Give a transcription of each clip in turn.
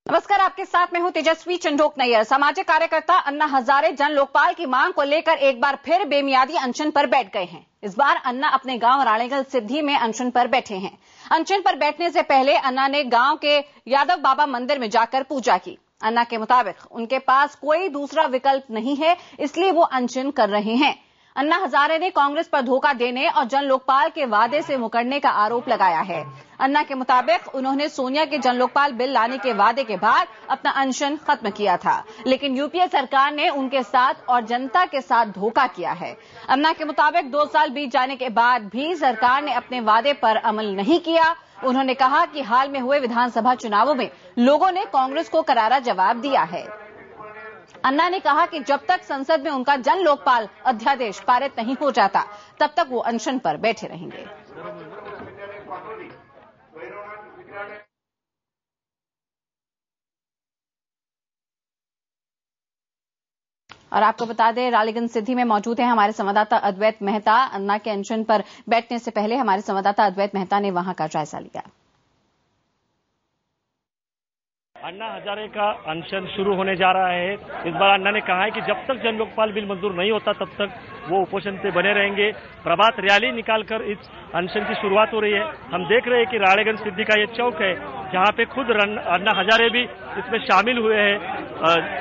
नमस्कार, आपके साथ मैं हूं तेजस्वी चंडोक नैयर। सामाजिक कार्यकर्ता अन्ना हजारे जन लोकपाल की मांग को लेकर एक बार फिर बेमियादी अनशन पर बैठ गए हैं। इस बार अन्ना अपने गांव रालेगण सिद्धि में अनशन पर बैठे हैं। अनशन पर बैठने से पहले अन्ना ने गांव के यादव बाबा मंदिर में जाकर पूजा की। अन्ना के मुताबिक उनके पास कोई दूसरा विकल्प नहीं है, इसलिए वो अनशन कर रहे हैं। अन्ना हजारे ने कांग्रेस पर धोखा देने और जन लोकपाल के वादे से मुकरने का आरोप लगाया है। अन्ना के मुताबिक उन्होंने सोनिया के जन लोकपाल बिल लाने के वादे के बाद अपना अनशन खत्म किया था, लेकिन यूपीए सरकार ने उनके साथ और जनता के साथ धोखा किया है। अन्ना के मुताबिक 2 साल बीत जाने के बाद भी सरकार ने अपने वादे पर अमल नहीं किया। उन्होंने कहा कि हाल में हुए विधानसभा चुनावों में लोगों ने कांग्रेस को करारा जवाब दिया है। अन्ना ने कहा कि जब तक संसद में उनका जन लोकपाल अध्यादेश पारित नहीं हो जाता, तब तक वो अनशन पर बैठे रहेंगे। और आपको बता दें, रालेगण सिद्धि में मौजूद हैं हमारे संवाददाता अद्वैत मेहता। अन्ना के अनशन पर बैठने से पहले हमारे संवाददाता अद्वैत मेहता ने वहां का जायजा लिया। अन्ना हजारे का अनशन शुरू होने जा रहा है। इस बार अन्ना ने कहा है कि जब तक जन लोकपाल बिल मंजूर नहीं होता तब तक वो उपोषण पे बने रहेंगे। प्रभात रैली निकालकर इस अनशन की शुरुआत हो रही है। हम देख रहे हैं कि रालेगण सिद्धि का ये चौक है, जहां पे खुद अन्ना हजारे भी इसमें शामिल हुए हैं।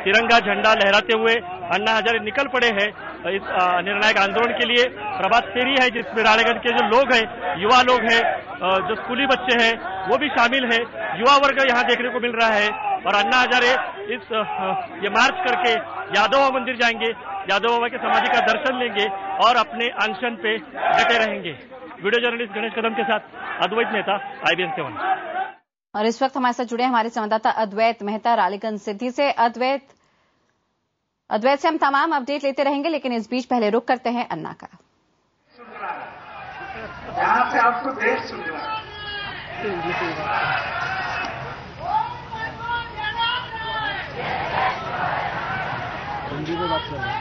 तिरंगा झंडा लहराते हुए अन्ना हजारे निकल पड़े हैं इस निर्णायक आंदोलन के लिए। प्रभात फेरी है जिसमें रालेगण के जो लोग हैं, युवा लोग हैं, जो स्कूली बच्चे हैं, वो भी शामिल है। युवा वर्ग यहाँ देखने को मिल रहा है। और अन्ना हजारे ये मार्च करके यादव बाबा मंदिर जाएंगे, यादव बाबा के समाधि का दर्शन लेंगे और अपने अनशन पे डटे रहेंगे। वीडियो जर्नलिस्ट गणेश कदम के साथ अद्वैत मेहता, IBN 7। और इस वक्त हमारे साथ जुड़े हमारे संवाददाता अद्वैत मेहता रालेगण सिद्धि से। अद्वैत से हम तमाम अपडेट लेते रहेंगे, लेकिन इस बीच पहले रुक करते हैं अन्ना का। यहाँ से आपको देश सुन रहा है। हिंदी में बात कर रहे हैं।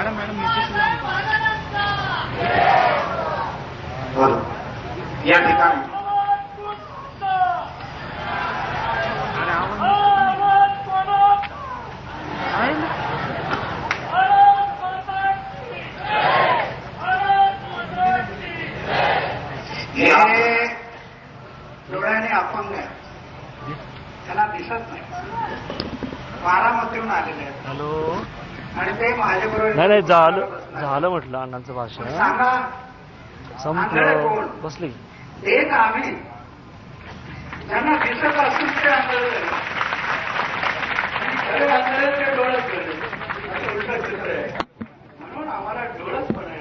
मैडम नीचे से बोलो या ठिकाणी डोळ्याने अपंग आहे, त्यांना दिसत नाही, बारामतीहून आलेले आहेत। हॅलो, आणि ते माझ्याबरोबर नाही झालं म्हटलं अण्णांचं भाषण सांगा संपलं, बसली ते ना आम्ही त्यांना दिसत असून ते आंधळे डोळस गेले, उलट चित्र आहे म्हणून आम्हाला डोळस पण आहे।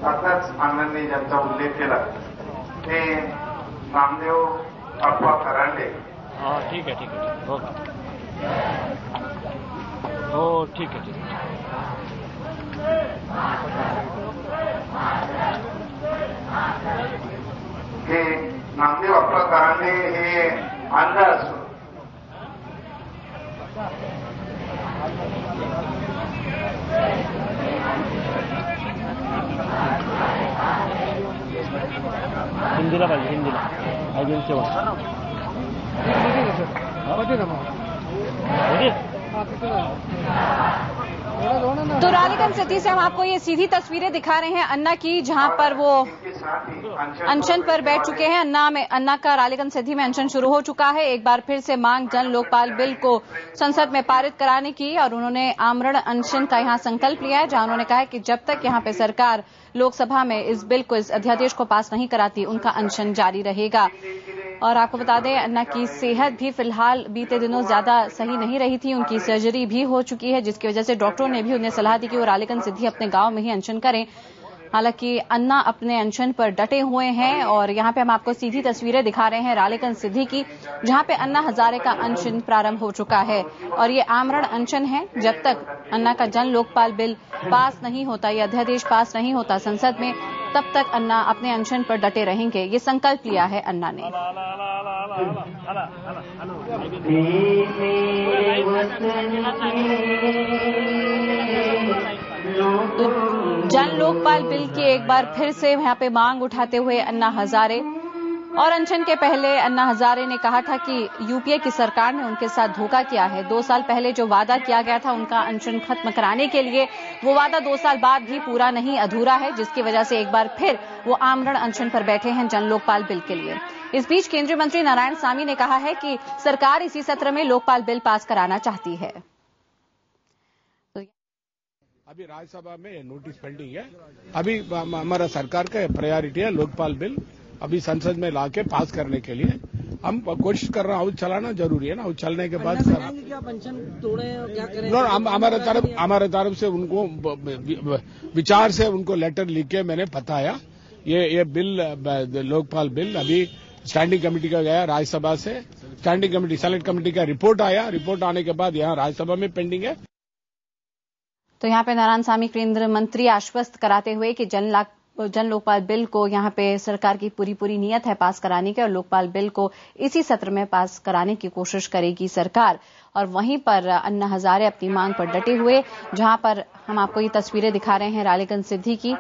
आताच अण्णांनी ज्यांचा उल्लेख केला ते नामदेव अप्पा करांडे। हाँ ठीक है ओके, हो ठीक है हे नामदेव अप्पा करांडे हे अंध असून हिंदीला पाहिजे, हिंदीला IBN 7। तो रालेगण सिद्धि से हम आपको ये सीधी तस्वीरें दिखा रहे हैं अन्ना की, जहां पर वो अनशन पर बैठ चुके हैं। अन्ना का रालेगण सिद्धि में अनशन शुरू हो चुका है। एक बार फिर से मांग जन लोकपाल बिल को संसद में पारित कराने की, और उन्होंने आमरण अनशन का यहां संकल्प लिया है, जहां उन्होंने कहा है कि जब तक यहां पे सरकार लोकसभा में इस बिल को, इस अध्यादेश को पास नहीं कराती, उनका अनशन जारी रहेगा। और आपको बता दें, अन्ना की सेहत भी फिलहाल बीते दिनों ज्यादा सही नहीं रही थी। उनकी सर्जरी भी हो चुकी है, जिसकी वजह से डॉक्टरों ने भी उन्हें सलाह दी कि वो रालेगण सिद्धि अपने गांव में ही अनशन करें। हालांकि अन्ना अपने अनशन पर डटे हुए हैं, और यहां पे हम आपको सीधी तस्वीरें दिखा रहे हैं रालेगण सिद्धि की, जहां पे अन्ना हजारे का अनशन प्रारंभ हो चुका है। और ये आमरण अनशन है। जब तक अन्ना का जन लोकपाल बिल पास नहीं होता, ये अध्यादेश पास नहीं होता संसद में, तब तक अन्ना अपने अनशन पर डटे रहेंगे। ये संकल्प लिया है अन्ना ने। तो जन लोकपाल बिल की एक बार फिर से यहाँ पे मांग उठाते हुए अन्ना हजारे और अनशन के पहले अन्ना हजारे ने कहा था कि यूपीए की सरकार ने उनके साथ धोखा किया है। 2 साल पहले जो वादा किया गया था उनका अनशन खत्म कराने के लिए, वो वादा 2 साल बाद भी पूरा नहीं, अधूरा है, जिसकी वजह से एक बार फिर वो आमरण अनशन पर बैठे हैं जन लोकपाल बिल के लिए। इस बीच केंद्रीय मंत्री नारायणसामी ने कहा है कि सरकार इसी सत्र में लोकपाल बिल पास कराना चाहती है। अभी राज्यसभा में नोटिस पेंडिंग है। अभी हमारा सरकार का प्रायोरिटी है लोकपाल बिल अभी संसद में लाके पास करने के लिए हम कोशिश कर रहे हैं। चलाना जरूरी है ना, चलने के बाद क्या पेंशन तोड़े क्या करें? हमारे तरफ से उनको विचार से उनको लेटर लिख के मैंने बताया। ये बिल लोकपाल बिल अभी स्टैंडिंग कमेटी का गया राज्यसभा से, स्टैंडिंग कमेटी सेलेक्ट कमेटी का रिपोर्ट आया, रिपोर्ट आने के बाद यहाँ राज्यसभा में पेंडिंग है। तो यहाँ पे नारायणसामी केंद्रीय मंत्री आश्वस्त कराते हुए कि जन लोकपाल बिल को यहाँ पे सरकार की पूरी नीयत है पास कराने की और लोकपाल बिल को इसी सत्र में पास कराने की कोशिश करेगी सरकार। और वहीं पर अन्ना हजारे अपनी मांग पर डटे हुए, जहां पर हम आपको ये तस्वीरें दिखा रहे हैं रालेगंज सिद्धि की,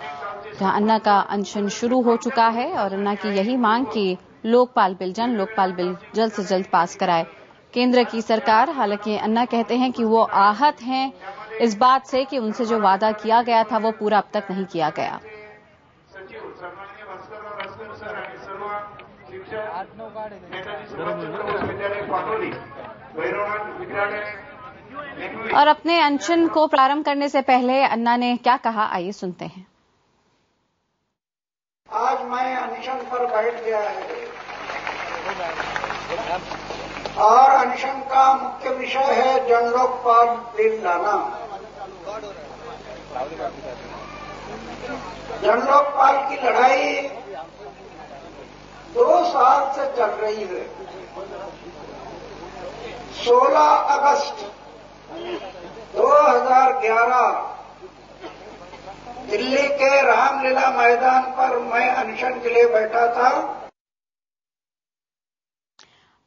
जहां अन्ना का अनशन शुरू हो चुका है और अन्ना की यही मांग कि लोकपाल बिल, जन लोकपाल बिल जल्द से जल्द पास कराए केंद्र की सरकार। हालांकि अन्ना कहते हैं कि वो आहत हैं इस बात से कि उनसे जो वादा किया गया था वो पूरा अब तक नहीं किया गया। और अपने अनशन को प्रारंभ करने से पहले अन्ना ने क्या कहा, आइए सुनते हैं। आज मैं अनशन पर बैठ गया है और अनशन का मुख्य विषय है जन लोकपाल बिल लाना। जन लोकपाल की लड़ाई 2 साल से चल रही है। 16 अगस्त 2011 दिल्ली के रामलीला मैदान पर मैं अनशन के लिए बैठा था।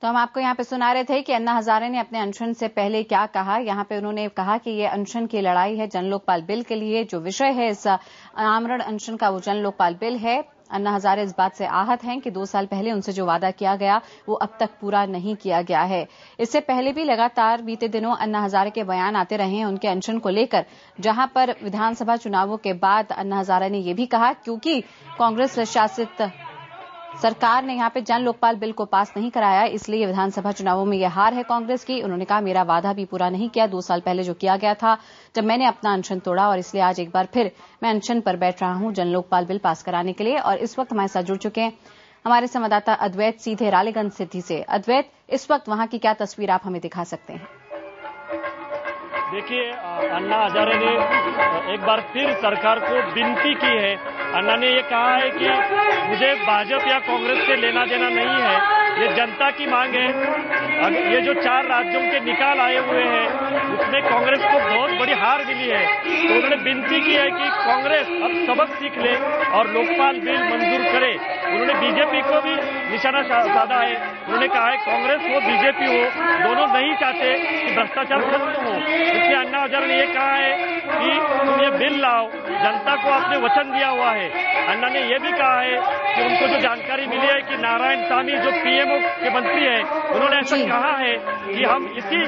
तो हम आपको यहाँ पे सुना रहे थे कि अन्ना हजारे ने अपने अनशन से पहले क्या कहा। यहाँ पे उन्होंने कहा कि ये अनशन की लड़ाई है जन लोकपाल बिल के लिए। जो विषय है इस आमरण अनशन का वो जन लोकपाल बिल है। अन्ना हजारे इस बात से आहत हैं कि 2 साल पहले उनसे जो वादा किया गया वो अब तक पूरा नहीं किया गया है। इससे पहले भी लगातार बीते दिनों अन्ना हजारे के बयान आते रहे हैं उनके अनशन को लेकर, जहां पर विधानसभा चुनावों के बाद अन्ना हजारे ने यह भी कहा क्योंकि कांग्रेस शासित सरकार ने यहाँ पे जन लोकपाल बिल को पास नहीं कराया, इसलिए विधानसभा चुनावों में यह हार है कांग्रेस की। उन्होंने कहा मेरा वादा भी पूरा नहीं किया 2 साल पहले जो किया गया था जब मैंने अपना अनशन तोड़ा, और इसलिए आज एक बार फिर मैं अनशन पर बैठ रहा हूं जन लोकपाल बिल पास कराने के लिए। और इस वक्त हमारे साथ जुड़ चुके हैं हमारे संवाददाता अद्वैत सीधे रालेगंज सिद्धि से। अद्वैत, इस वक्त वहां की क्या तस्वीर आप हमें दिखा सकते हैं? देखिए, अन्ना हजारे ने एक बार फिर सरकार को विनती की है। अन्ना ने ये कहा है कि मुझे भाजपा या कांग्रेस से लेना देना नहीं है, ये जनता की मांग है। ये जो 4 राज्यों के निकाल आए हुए हैं उसमें कांग्रेस को बहुत बड़ी हार मिली है, तो उन्होंने विनती की है कि कांग्रेस अब सबक सीख ले और लोकपाल बिल मंजूर करे। उन्होंने बीजेपी को भी निशाना साधा है। उन्होंने कहा है कांग्रेस हो बीजेपी हो दोनों नहीं चाहते कि भ्रष्टाचार खत्म हो, इसलिए अन्ना हजारे ने ये कहा है कि तुम ये बिल लाओ, जनता को आपने वचन दिया हुआ है। अन्ना ने यह भी कहा है कि उनको जो जानकारी मिली है कि नारायणसामी जो पीएमओ के मंत्री है उन्होंने ऐसा कहा है कि हम इसी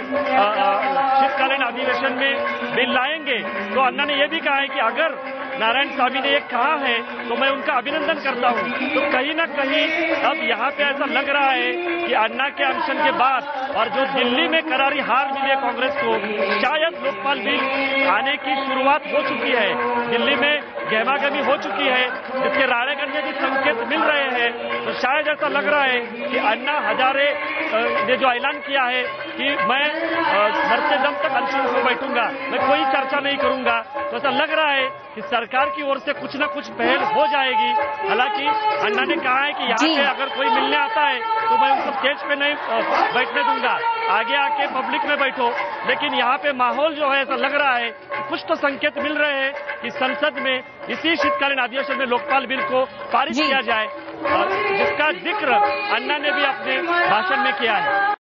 शीतकालीन अधिवेशन में बिल लाएंगे। तो अन्ना ने यह भी कहा है कि अगर नारायणसामी ने ये कहा है तो मैं उनका अभिनंदन करता हूं। तो कहीं ना कहीं अब यहाँ पे ऐसा लग रहा है कि अन्ना के अनशन के बाद और जो दिल्ली में करारी हार मिली है कांग्रेस को, शायद लोकपाल बिल आने की शुरुआत हो चुकी है। दिल्ली में गहमागहमी हो चुकी है, जिसके रालेगंज में भी संकेत मिल रहे हैं। तो शायद ऐसा लग रहा है कि अन्ना हजारे ने जो ऐलान किया है कि मैं मरते दम तक अनशन को बैठूंगा, मैं कोई चर्चा नहीं करूंगा, तो ऐसा लग रहा है कि सरकार की ओर से कुछ न कुछ पहल हो जाएगी। हालांकि अन्ना ने कहा है कि यहाँ पे अगर कोई मिलने आता है तो मैं उनको स्टेज पे नहीं बैठने दूंगा, आगे आके पब्लिक में बैठो। लेकिन यहाँ पे माहौल जो है ऐसा लग रहा है कि कुछ तो संकेत मिल रहे हैं कि संसद में इसी शीतकालीन अधिवेशन में लोकपाल बिल को पारित किया जाए, जिसका जिक्र अन्ना ने भी अपने भाषण में किया है।